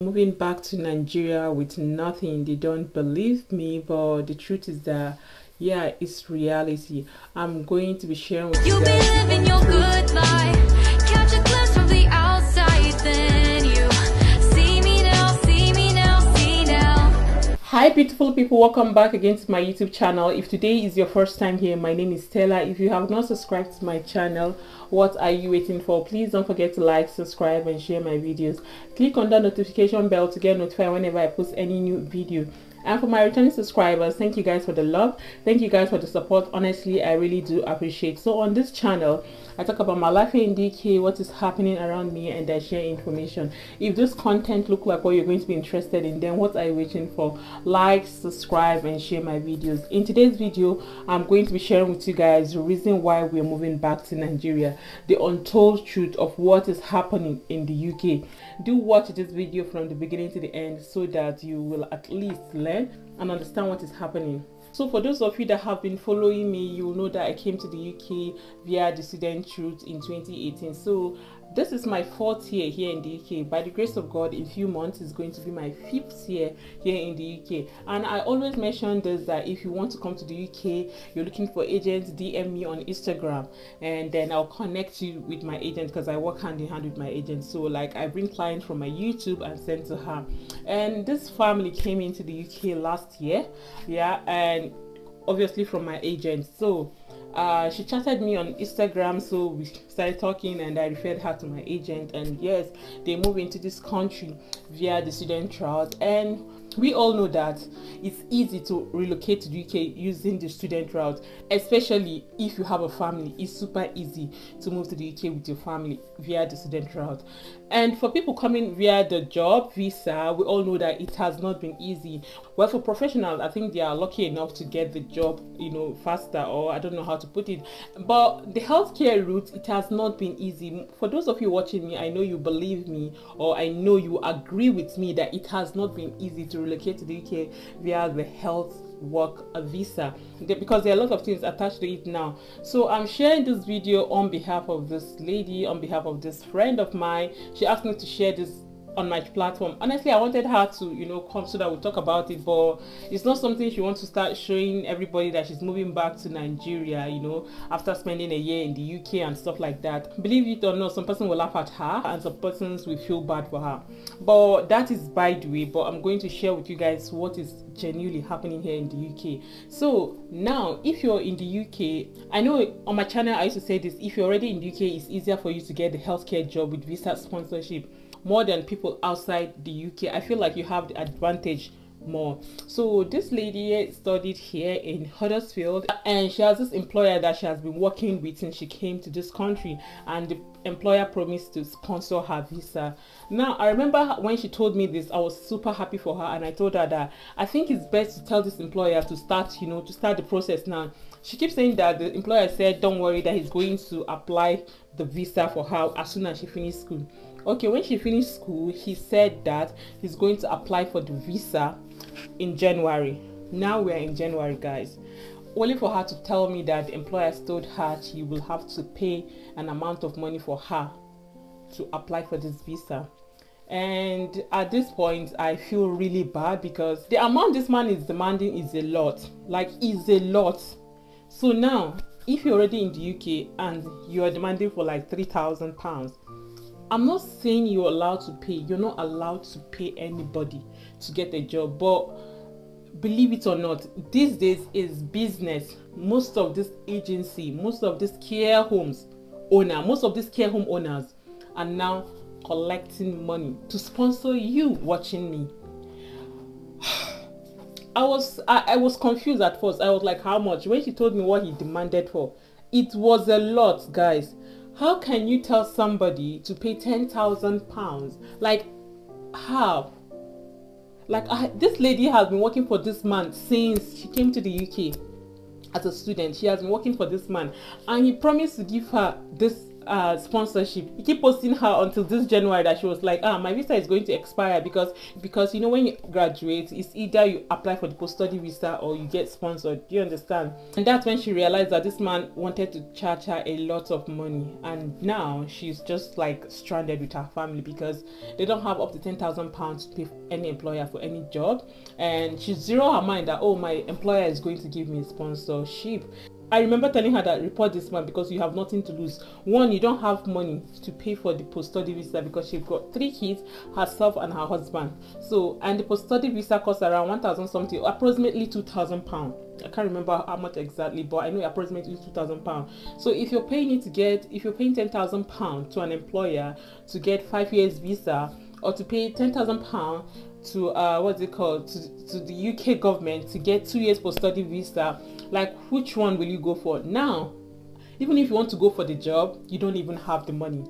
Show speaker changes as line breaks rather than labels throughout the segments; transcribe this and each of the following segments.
Moving back to Nigeria with nothing. They don't believe me, but the truth is that yeah, it's reality. I'm going to be sharing with you guys.
You've been living your good life. Catch a glimpse from the outside, then you see me now, see me now, see now.
Hi beautiful people, welcome back again to my YouTube channel. If today is your first time here, my name is Stella. If you have not subscribed to my channel, what are you waiting for? Please don't forget to like, subscribe and share my videos. Click on the notification bell to get notified whenever I post any new video. And for my returning subscribers, thank you guys for the love, thank you guys for the support. Honestly, I really do appreciate. So on this channel, I talk about my life here in DK, what is happening around me, and I share information. If this content look like what you're going to be interested in, then what are you waiting for? Like, subscribe and share my videos. In today's video, I'm going to be sharing with you guys the reason why we're moving back to Nigeria, the untold truth of what is happening in the UK. Do watch this video from the beginning to the end so that you will at least learn and understand what is happening. So for those of you that have been following me, you will know that I came to the UK via the student route in 2018. So this is my 4th year here in the UK. By the grace of God, in a few months is going to be my 5th year here in the UK. And I always mention this, that if you want to come to the UK, you're looking for agents, DM me on Instagram and then I'll connect you with my agent, because I work hand in hand with my agent. So like I bring clients from my YouTube and send to her. And this family came into the UK last year, yeah, and obviously from my agent. So she chatted me on Instagram, so we started talking and I referred her to my agent, and yes, they moved into this country via the student route. And we all know that it's easy to relocate to the UK using the student route, especially if you have a family. It's super easy to move to the UK with your family via the student route. And for people coming via the job visa, we all know that it has not been easy. Well, for professionals, I think they are lucky enough to get the job, you know, faster, or I don't know how to put it. But the healthcare route, it has not been easy. For those of you watching me, I know you believe me, or I know you agree with me that it has not been easy to relocate to the UK via the health work visa, because there are a lot of things attached to it now. So I'm sharing this video on behalf of this lady, on behalf of this friend of mine. She asked me to share this on my platform. Honestly, I wanted her to, you know, come so that we'll talk about it, but it's not something she wants to start showing everybody, that she's moving back to Nigeria, you know, after spending a year in the UK and stuff like that. Believe it or not, some person will laugh at her and some persons will feel bad for her, but that is by the way. But I'm going to share with you guys what is genuinely happening here in the UK. So now, if you're in the UK, I know on my channel I used to say this, if you're already in the UK, it's easier for you to get the healthcare job with visa sponsorship more than people outside the UK. I feel like you have the advantage more. So this lady studied here in Huddersfield, and she has this employer that she has been working with since she came to this country, and the employer promised to sponsor her visa. Now I remember when she told me this, I was super happy for her, and I told her that I think it's best to tell this employer to start, you know, to start the process now. She keeps saying that the employer said don't worry, that he's going to apply the visa for her as soon as she finished school. Okay, when she finished school, he said that he's going to apply for the visa in January. Now we're in January, guys, only for her to tell me that the employer told her she will have to pay an amount of money for her to apply for this visa. And at this point I feel really bad, because the amount this man is demanding is a lot, like is a lot. So now if you're already in the UK and you're demanding for like £3,000, I'm not saying you're allowed to pay. You're not allowed to pay anybody to get a job. But believe it or not, these days is business. Most of this agency, most of this care homes owner, most of these care home owners are now collecting money to sponsor you watching me. I was confused at first. I was like, how much? When she told me what he demanded for, it was a lot, guys. How can you tell somebody to pay £10,000? Like, how? Like, this lady has been working for this man since she came to the UK as a student. She has been working for this man, and he promised to give her this sponsorship. He keep posting her until this January that she was like, my visa is going to expire because you know, when you graduate, it's either you apply for the post-study visa or you get sponsored. Do you understand? And that's when she realized that this man wanted to charge her a lot of money, and now she's just like stranded with her family because they don't have up to £10,000 to pay any employer for any job, and she zero her mind that, oh, my employer is going to give me a sponsorship. I remember telling her that report this man because you have nothing to lose. One, you don't have money to pay for the post-study visa because she's got 3 kids, herself and her husband. So, and the post-study visa costs around 1,000 something, approximately £2,000. I can't remember how much exactly, but I know approximately £2,000. So if you're paying £10,000 to an employer to get 5 years visa, or to pay £10,000 to what's it called, to the UK government to get 2 years post-study visa, like, which one will you go for? Now, even if you want to go for the job, you don't even have the money.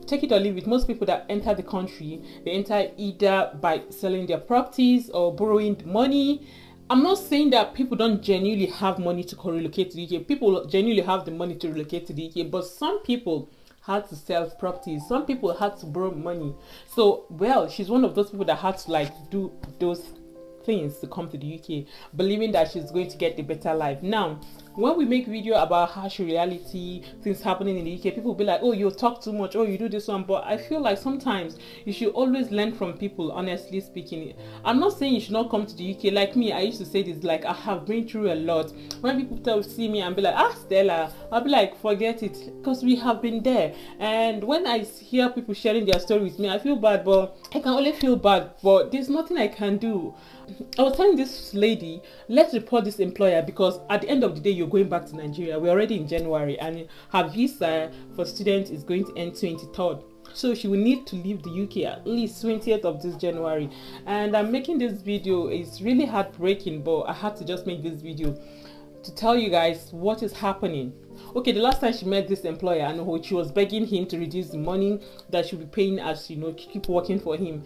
Take it or leave it, most people that enter the country, they enter either by selling their properties or borrowing money. I'm not saying that people don't genuinely have money to relocate to the UK. People genuinely have the money to relocate to the UK, but some people had to sell properties, some people had to borrow money. So, well, she's one of those people that had to like do those things to come to the UK, believing that she's going to get a better life. Now, when we make video about harsh reality, things happening in the UK, people will be like, oh, you talk too much, oh, you do this one. But I feel like sometimes you should always learn from people, honestly speaking. I'm not saying you should not come to the UK. Like me, I used to say this, like, I have been through a lot. When people see me and be like, Stella, I'll be like, forget it, because we have been there. And when I hear people sharing their story with me, I feel bad, but I can only feel bad, but there's nothing I can do. I was telling this lady, let's report this employer, because at the end of the day, you're going back to Nigeria. We're already in January, and her visa for students is going to end 23rd. So she will need to leave the UK at least 20th of this January. And I'm making this video. It's really heartbreaking, but I had to just make this video to tell you guys what is happening. Okay, the last time she met this employer, and she was begging him to reduce the money that she'll be paying as, you know, keep working for him.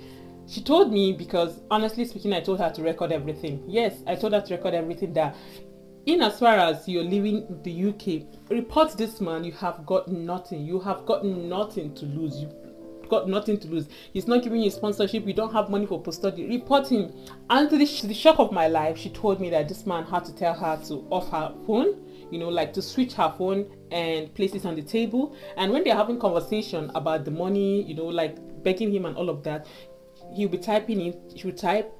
She told me, because honestly speaking, I told her to record everything. Yes, I told her to record everything, that in as far as you're leaving the UK, report this man. You have got nothing. You have got nothing to lose. You've got nothing to lose. He's not giving you sponsorship. You don't have money for post-study. Report him. And to the shock of my life, she told me that this man had to tell her to off her phone, you know, like to switch her phone and place it on the table. And when they're having conversation about the money, you know, like begging him and all of that, he'll be typing it, she would type,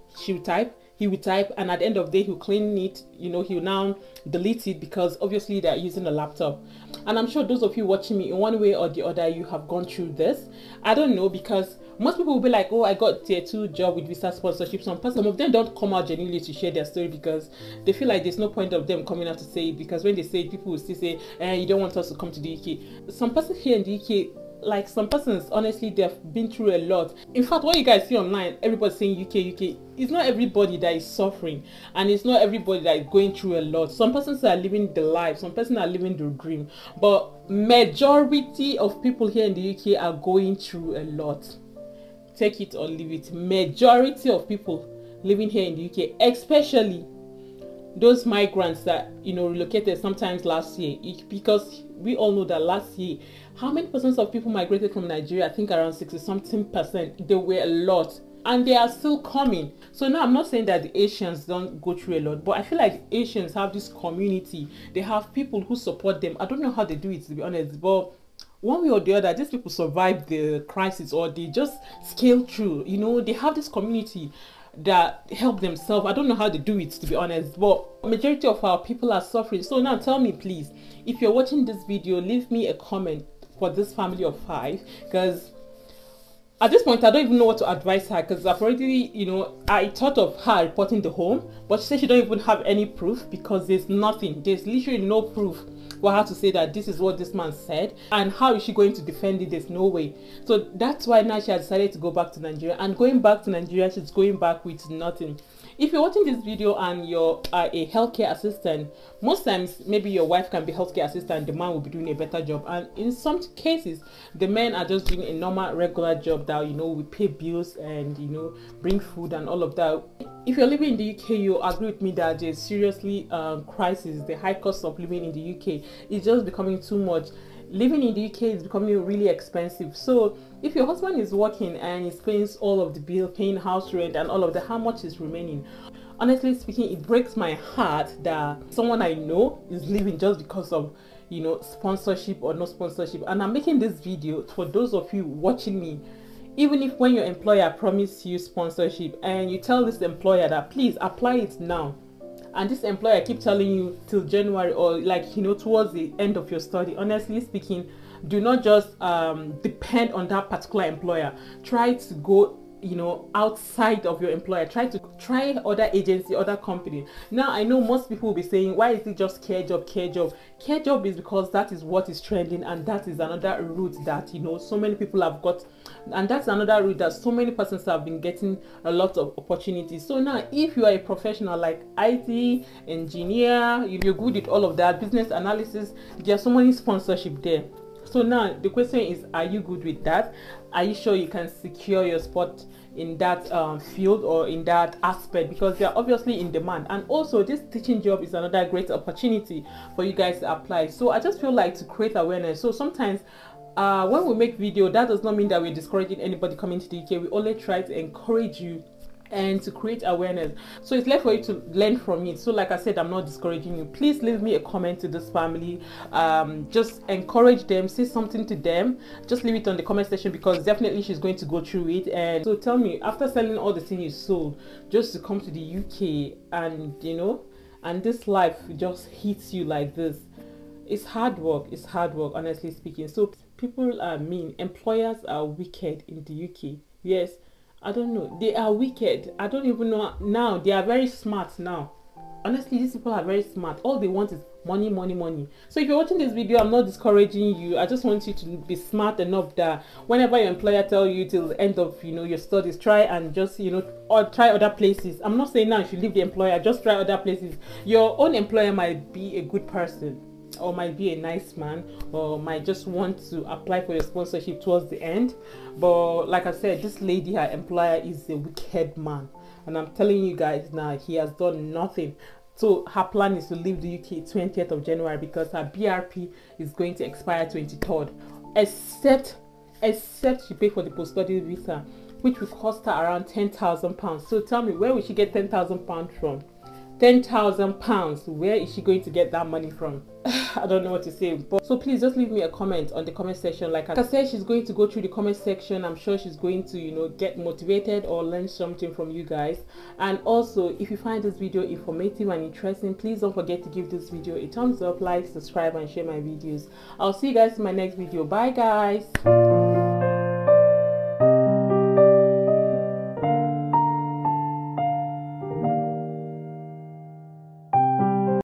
he would type, and at the end of the day, he'll clean it, you know, he'll now delete it, because obviously they're using a laptop. And I'm sure those of you watching me in one way or the other, you have gone through this. I don't know, because most people will be like, oh, I got tier 2 job with visa sponsorship. Some of them don't come out genuinely to share their story, because they feel like there's no point of them coming out to say it, because when they say it, people will still say, you don't want us to come to the UK. Some person here in the UK, like some persons, honestly, they've been through a lot. In fact, what you guys see online, everybody's saying UK, it's not everybody that is suffering, and it's not everybody that is going through a lot. Some persons are living the life, some persons are living the dream, but majority of people here in the UK are going through a lot. Take it or leave it. Majority of people living here in the UK, especially those migrants that, you know, relocated sometimes last year, because we all know that last year, how many percent of people migrated from Nigeria? I think around 60-something%. There were a lot, and they are still coming. So now I'm not saying that the Asians don't go through a lot, but I feel like the Asians have this community. They have people who support them. I don't know how they do it, to be honest, but one way or the other, these people survive the crisis, or they just scale through. You know, they have this community that help themselves. I don't know how they do it, to be honest, but majority of our people are suffering. So now tell me, please, if you're watching this video, leave me a comment for this family of 5, because at this point I don't even know what to advise her, because I've already, you know, I thought of her reporting the home, but she said she don't even have any proof, because there's nothing, there's literally no proof for her to say that this is what this man said. And how is she going to defend it? There's no way. So that's why now she has decided to go back to Nigeria, and going back to Nigeria, she's going back with nothing. If you're watching this video and you're a healthcare assistant, most times maybe your wife can be healthcare assistant, the man will be doing a better job, and in some cases the men are just doing a normal regular job that, you know, we pay bills and, you know, bring food and all of that. If you're living in the UK, you agree with me that there's seriously crisis. The high cost of living in the UK is just becoming too much. living in the UK is becoming really expensive. So if your husband is working and he's paying all of the bill, paying house rent and all of that, how much is remaining? Honestly speaking, it breaks my heart that someone I know is living just because of, you know, sponsorship or no sponsorship. And I'm making this video for those of you watching me. Even if when your employer promises you sponsorship and you tell this employer that please apply it now, and this employer keep telling you till January or like, you know, towards the end of your study, honestly speaking, do not just depend on that particular employer. Try to go, you know, outside of your employer. Try other agency, other company. Now I know most people will be saying, why is it just care job? Care job is because that is what is trending, and that is another route that, you know, so many people have got, and that's another route that so many persons have been getting a lot of opportunities. So now if you are a professional like IT engineer, you're good with all of that, business analysis, there's so many sponsorship there. So now the question is, are you good with that? Are you sure you can secure your spot in that field or in that aspect? Because they are obviously in demand. And also this teaching job is another great opportunity for you guys to apply. So I just feel like to create awareness. So sometimes when we make video, that does not mean that we're discouraging anybody coming to the UK. We only try to encourage you and to create awareness. So it's left for you to learn from it. So like I said, I'm not discouraging you. Please leave me a comment to this family. Just encourage them, say something to them. Just leave it on the comment section, because definitely she's going to go through it. And so tell me, after selling all the things you sold just to come to the UK, and you know, and this life just hits you like this, it's hard work. It's hard work, honestly speaking. So people are mean, employers are wicked in the UK. Yes, I don't know, they are wicked. I don't even know. Now they are very smart now. Honestly, these people are very smart. All they want is money, money, money. So if you're watching this video, I'm not discouraging you. I just want you to be smart enough that whenever your employer tell you till the end of, you know, your studies, try and just, you know, or try other places. I'm not saying now you should leave the employer, just try other places. Your own employer might be a good person, or might be a nice man, or might just want to apply for your sponsorship towards the end. But like I said, this lady, her employer is a wicked man, and I'm telling you guys now, he has done nothing. So her plan is to leave the UK 20th of January because her BRP is going to expire 23rd, except she pay for the post-study visa, which will cost her around £10,000. So tell me, where will she get £10,000 from? £10,000. Where is she going to get that money from? I don't know what to say. But so please just leave me a comment on the comment section. Like I said, she's going to go through the comment section. I'm sure she's going to, you know, get motivated or learn something from you guys. And also, if you find this video informative and interesting, please don't forget to give this video a thumbs up, like, subscribe and share my videos. I'll see you guys in my next video. Bye guys.